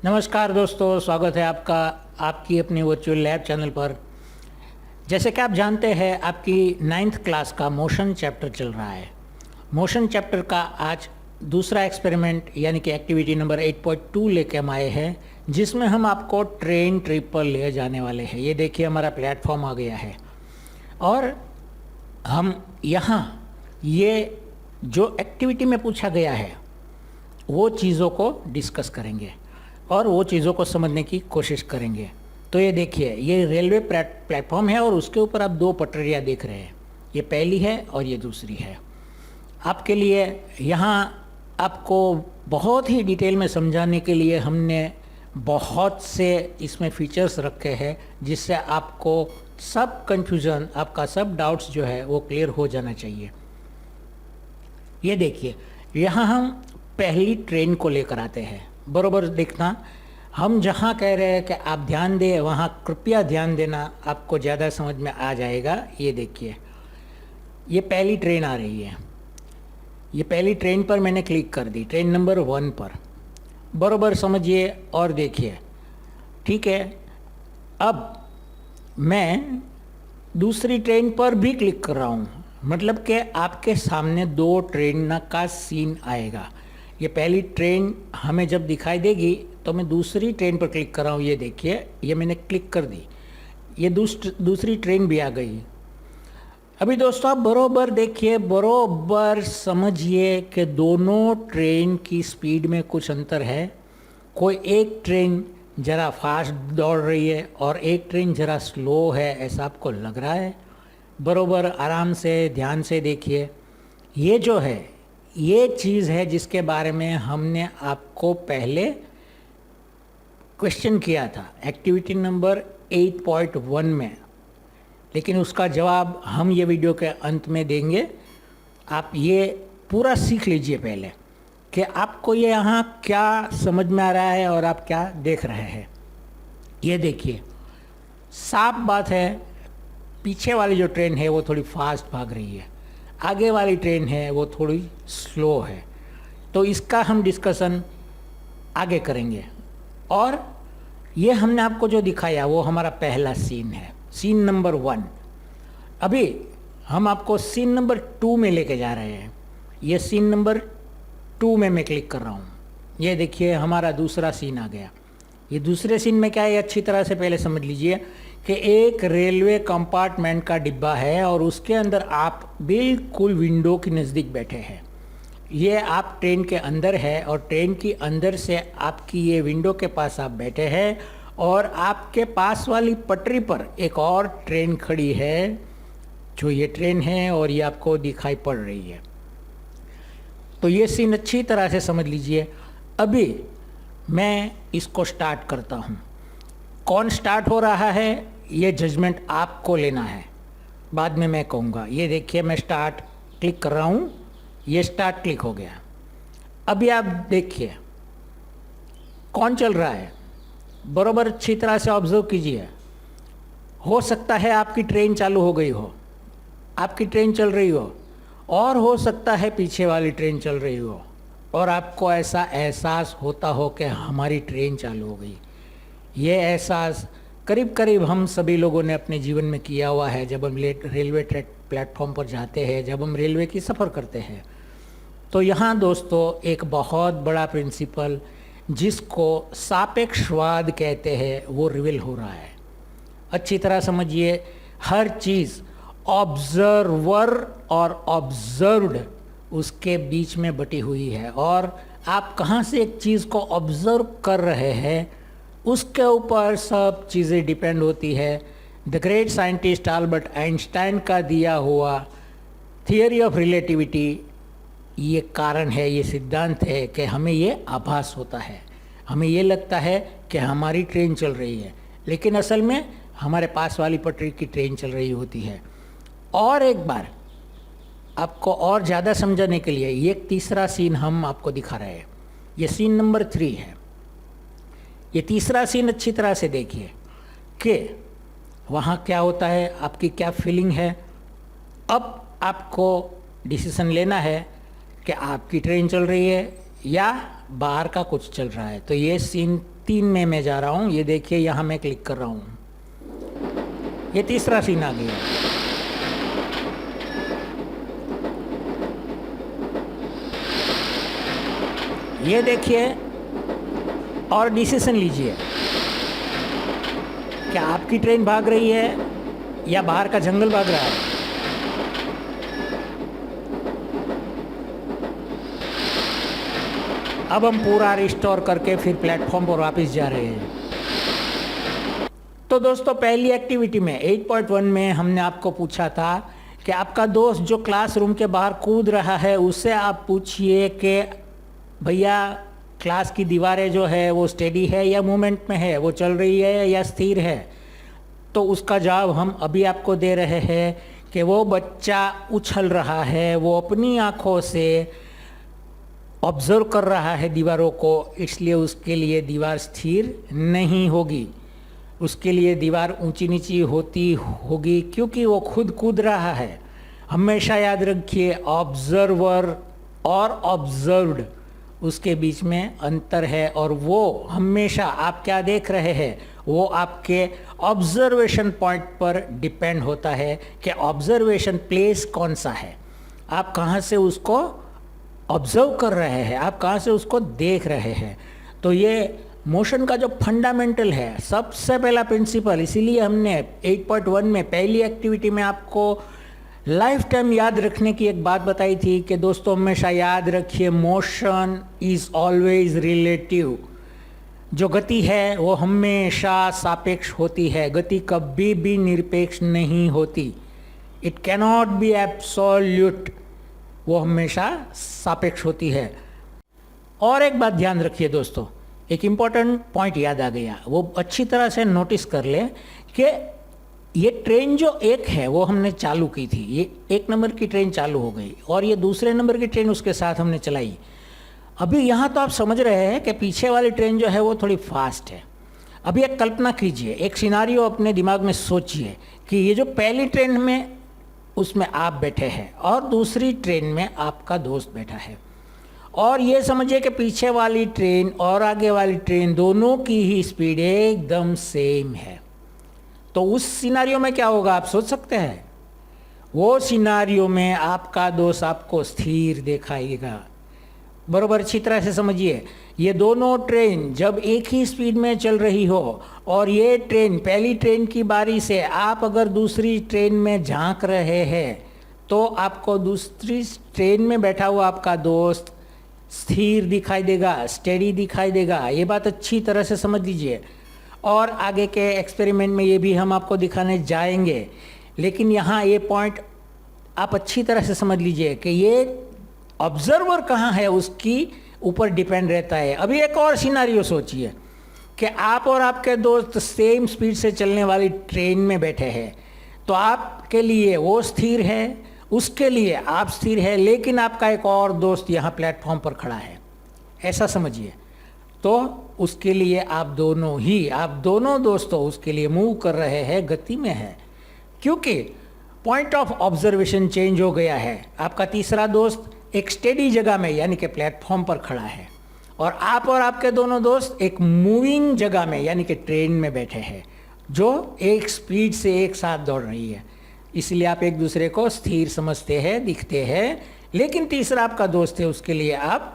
नमस्कार दोस्तों, स्वागत है आपका आपकी अपनी वर्चुअल लैब चैनल पर। जैसे कि आप जानते हैं, आपकी 9th क्लास का मोशन चैप्टर चल रहा है। मोशन चैप्टर का आज दूसरा एक्सपेरिमेंट यानी कि एक्टिविटी नंबर 8.2 लेके हम आए हैं, जिसमें हम आपको ट्रेन ट्रिप पर ले जाने वाले हैं। ये देखिए, हमारा प्लेटफॉर्म आ गया है और हम यहाँ ये जो एक्टिविटी में पूछा गया है वो चीज़ों को डिस्कस करेंगे और वो चीज़ों को समझने की कोशिश करेंगे। तो ये देखिए, ये रेलवे प्लेटफॉर्म है और उसके ऊपर आप दो पटरियाँ देख रहे हैं। ये पहली है और ये दूसरी है। आपके लिए यहाँ आपको बहुत ही डिटेल में समझाने के लिए हमने बहुत से इसमें फीचर्स रखे हैं, जिससे आपको सब कन्फ्यूज़न, आपका सब डाउट्स जो है वो क्लियर हो जाना चाहिए। ये देखिए, यहाँ हम पहली ट्रेन को लेकर आते हैं। बरोबर देखना, हम जहाँ कह रहे हैं कि आप ध्यान दें, वहाँ कृपया ध्यान देना, आपको ज़्यादा समझ में आ जाएगा। ये देखिए, ये पहली ट्रेन आ रही है। ये पहली ट्रेन पर मैंने क्लिक कर दी, ट्रेन नंबर 1 पर। बरोबर समझिए और देखिए, ठीक है। अब मैं दूसरी ट्रेन पर भी क्लिक कर रहा हूँ, मतलब कि आपके सामने दो ट्रेन का सीन आएगा। ये पहली ट्रेन हमें जब दिखाई देगी तो मैं दूसरी ट्रेन पर क्लिक कर रहा हूँ। ये देखिए, ये मैंने क्लिक कर दी, ये दूसरी ट्रेन भी आ गई। अभी दोस्तों आप बरोबर देखिए, बरोबर समझिए कि दोनों ट्रेन की स्पीड में कुछ अंतर है। कोई एक ट्रेन ज़रा फास्ट दौड़ रही है और एक ट्रेन ज़रा स्लो है, ऐसा आपको लग रहा है। बरोबर आराम से ध्यान से देखिए। ये जो है, ये चीज़ है जिसके बारे में हमने आपको पहले क्वेश्चन किया था एक्टिविटी नंबर 8.1 में, लेकिन उसका जवाब हम ये वीडियो के अंत में देंगे। आप ये पूरा सीख लीजिए पहले कि आपको ये यहाँ क्या समझ में आ रहा है और आप क्या देख रहे हैं। ये देखिए, साफ बात है, पीछे वाली जो ट्रेन है वो थोड़ी फास्ट भाग रही है, आगे वाली ट्रेन है वो थोड़ी स्लो है। तो इसका हम डिस्कशन आगे करेंगे। और ये हमने आपको जो दिखाया वो हमारा पहला सीन है, सीन नंबर 1। अभी हम आपको सीन नंबर 2 में लेके जा रहे हैं। ये सीन नंबर 2 में मैं क्लिक कर रहा हूँ। ये देखिए, हमारा दूसरा सीन आ गया। ये दूसरे सीन में क्या है, अच्छी तरह से पहले समझ लीजिए कि एक रेलवे कंपार्टमेंट का डिब्बा है और उसके अंदर आप बिल्कुल विंडो के नज़दीक बैठे हैं। ये आप ट्रेन के अंदर है और ट्रेन की अंदर से आपकी ये विंडो के पास आप बैठे हैं और आपके पास वाली पटरी पर एक और ट्रेन खड़ी है, जो ये ट्रेन है और ये आपको दिखाई पड़ रही है। तो ये सीन अच्छी तरह से समझ लीजिए। अभी मैं इसको स्टार्ट करता हूँ। कौन स्टार्ट हो रहा है ये जजमेंट आपको लेना है, बाद में मैं कहूँगा। ये देखिए, मैं स्टार्ट क्लिक कर रहा हूँ, ये स्टार्ट क्लिक हो गया। अभी आप देखिए कौन चल रहा है, बरोबर अच्छी तरह से ऑब्जर्व कीजिए। हो सकता है आपकी ट्रेन चालू हो गई हो, आपकी ट्रेन चल रही हो, और हो सकता है पीछे वाली ट्रेन चल रही हो और आपको ऐसा एहसास होता हो कि हमारी ट्रेन चालू हो गई। ये एहसास करीब करीब हम सभी लोगों ने अपने जीवन में किया हुआ है। जब हम रेलवे प्लेटफॉर्म पर जाते हैं, जब हम रेलवे की सफ़र करते हैं, तो यहाँ दोस्तों एक बहुत बड़ा प्रिंसिपल जिसको सापेक्षवाद कहते हैं वो रिवील हो रहा है। अच्छी तरह समझिए, हर चीज़ ऑब्जर्वर और ऑब्जर्व्ड उसके बीच में बटी हुई है, और आप कहाँ से एक चीज़ को ऑब्जर्व कर रहे हैं उसके ऊपर सब चीज़ें डिपेंड होती है। The great scientist Albert Einstein का दिया हुआ थियरी ऑफ रिलेटिविटी ये कारण है, ये सिद्धांत है कि हमें ये आभास होता है, हमें ये लगता है कि हमारी ट्रेन चल रही है, लेकिन असल में हमारे पास वाली पटरी की ट्रेन चल रही होती है। और एक बार आपको और ज़्यादा समझाने के लिए ये तीसरा सीन हम आपको दिखा रहे हैं। ये सीन नंबर 3 है। ये तीसरा सीन अच्छी तरह से देखिए कि वहाँ क्या होता है, आपकी क्या फीलिंग है। अब आपको डिसीज़न लेना है कि आपकी ट्रेन चल रही है या बाहर का कुछ चल रहा है। तो ये सीन 3 में मैं जा रहा हूँ। ये देखिए यहाँ मैं क्लिक कर रहा हूँ, ये तीसरा सीन आ गया। ये देखिए और डिसीजन लीजिए, क्या आपकी ट्रेन भाग रही है या बाहर का जंगल भाग रहा है। अब हम पूरा रिस्टोर करके फिर प्लेटफॉर्म पर वापस जा रहे हैं। तो दोस्तों, पहली एक्टिविटी में 8.1 में हमने आपको पूछा था कि आपका दोस्त जो क्लासरूम के बाहर कूद रहा है उससे आप पूछिए कि भैया क्लास की दीवारें जो है वो स्टेडी है या मूवमेंट में है, वो चल रही है या स्थिर है। तो उसका जवाब हम अभी आपको दे रहे हैं कि वो बच्चा उछल रहा है, वो अपनी आँखों से ऑब्जर्व कर रहा है दीवारों को, इसलिए उसके लिए दीवार स्थिर नहीं होगी, उसके लिए दीवार ऊंची नीची होती होगी क्योंकि वो खुद कूद रहा है। हमेशा याद रखिए, ऑब्जर्वर और ऑब्जर्व्ड उसके बीच में अंतर है, और वो हमेशा आप क्या देख रहे हैं वो आपके ऑब्जर्वेशन पॉइंट पर डिपेंड होता है कि ऑब्जर्वेशन प्लेस कौन सा है, आप कहाँ से उसको ऑब्जर्व कर रहे हैं, आप कहाँ से उसको देख रहे हैं। तो ये मोशन का जो फंडामेंटल है, सबसे पहला प्रिंसिपल, इसीलिए हमने 8.1 में पहली एक्टिविटी में आपको लाइफ टाइम याद रखने की एक बात बताई थी कि दोस्तों हमेशा याद रखिए, मोशन इज़ ऑलवेज रिलेटिव। जो गति है वो हमेशा सापेक्ष होती है, गति कभी भी निरपेक्ष नहीं होती। इट कैनॉट बी एब्सोल्यूट, वो हमेशा सापेक्ष होती है। और एक बात ध्यान रखिए दोस्तों, एक इम्पॉर्टेंट पॉइंट याद आ गया, वो अच्छी तरह से नोटिस कर ले कि ये ट्रेन जो एक है वो हमने चालू की थी, ये 1 नंबर की ट्रेन चालू हो गई और ये दूसरे नंबर की ट्रेन उसके साथ हमने चलाई। अभी यहाँ तो आप समझ रहे हैं कि पीछे वाली ट्रेन जो है वो थोड़ी फास्ट है। अभी एक कल्पना कीजिए, एक सिनारियो अपने दिमाग में सोचिए कि ये जो पहली ट्रेन में उसमें आप बैठे हैं और दूसरी ट्रेन में आपका दोस्त बैठा है, और ये समझिए कि पीछे वाली ट्रेन और आगे वाली ट्रेन दोनों की ही स्पीड एकदम सेम है। तो उस सिनारियो में क्या होगा आप सोच सकते हैं? वो सिनारियो में आपका दोस्त आपको स्थिर दिखाएगा। बराबर अच्छी तरह से समझिए, ये दोनों ट्रेन जब एक ही स्पीड में चल रही हो और ये ट्रेन पहली ट्रेन की बारी से आप अगर दूसरी ट्रेन में झांक रहे हैं तो आपको दूसरी ट्रेन में बैठा हुआ आपका दोस्त स्थिर दिखाई देगा, स्टेडी दिखाई देगा। ये बात अच्छी तरह से समझ लीजिए, और आगे के एक्सपेरिमेंट में ये भी हम आपको दिखाने जाएंगे। लेकिन यहाँ ये पॉइंट आप अच्छी तरह से समझ लीजिए कि ये ऑब्जर्वर कहाँ है उसकी ऊपर डिपेंड रहता है। अभी एक और सिनारियो सोचिए कि आप और आपके दोस्त सेम स्पीड से चलने वाली ट्रेन में बैठे हैं, तो आपके लिए वो स्थिर है, उसके लिए आप स्थिर है, लेकिन आपका एक और दोस्त यहाँ प्लेटफॉर्म पर खड़ा है, ऐसा समझिए। तो उसके लिए आप दोनों दोस्तों उसके लिए मूव कर रहे हैं, गति में है, क्योंकि पॉइंट ऑफ ऑब्जर्वेशन चेंज हो गया है। आपका तीसरा दोस्त एक स्टेडी जगह में यानी कि प्लेटफॉर्म पर खड़ा है, और आपके दोनों दोस्त एक मूविंग जगह में यानी कि ट्रेन में बैठे हैं जो एक स्पीड से एक साथ दौड़ रही है। इसलिए आप एक दूसरे को स्थिर समझते हैं, दिखते हैं, लेकिन तीसरा आपका दोस्त है उसके लिए आप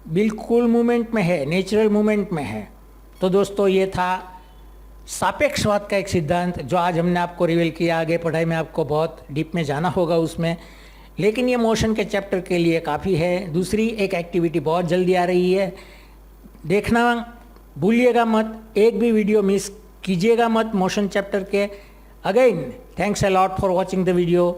बिल्कुल मूवमेंट में है, नेचुरल मूवमेंट में है। तो दोस्तों ये था सापेक्षवाद का एक सिद्धांत जो आज हमने आपको रिवील किया। आगे पढ़ाई में आपको बहुत डीप में जाना होगा उसमें, लेकिन ये मोशन के चैप्टर के लिए काफ़ी है। दूसरी एक एक्टिविटी बहुत जल्दी आ रही है, देखना भूलिएगा मत, एक भी वीडियो मिस कीजिएगा मत मोशन चैप्टर के। Again thanks a lot for watching the video.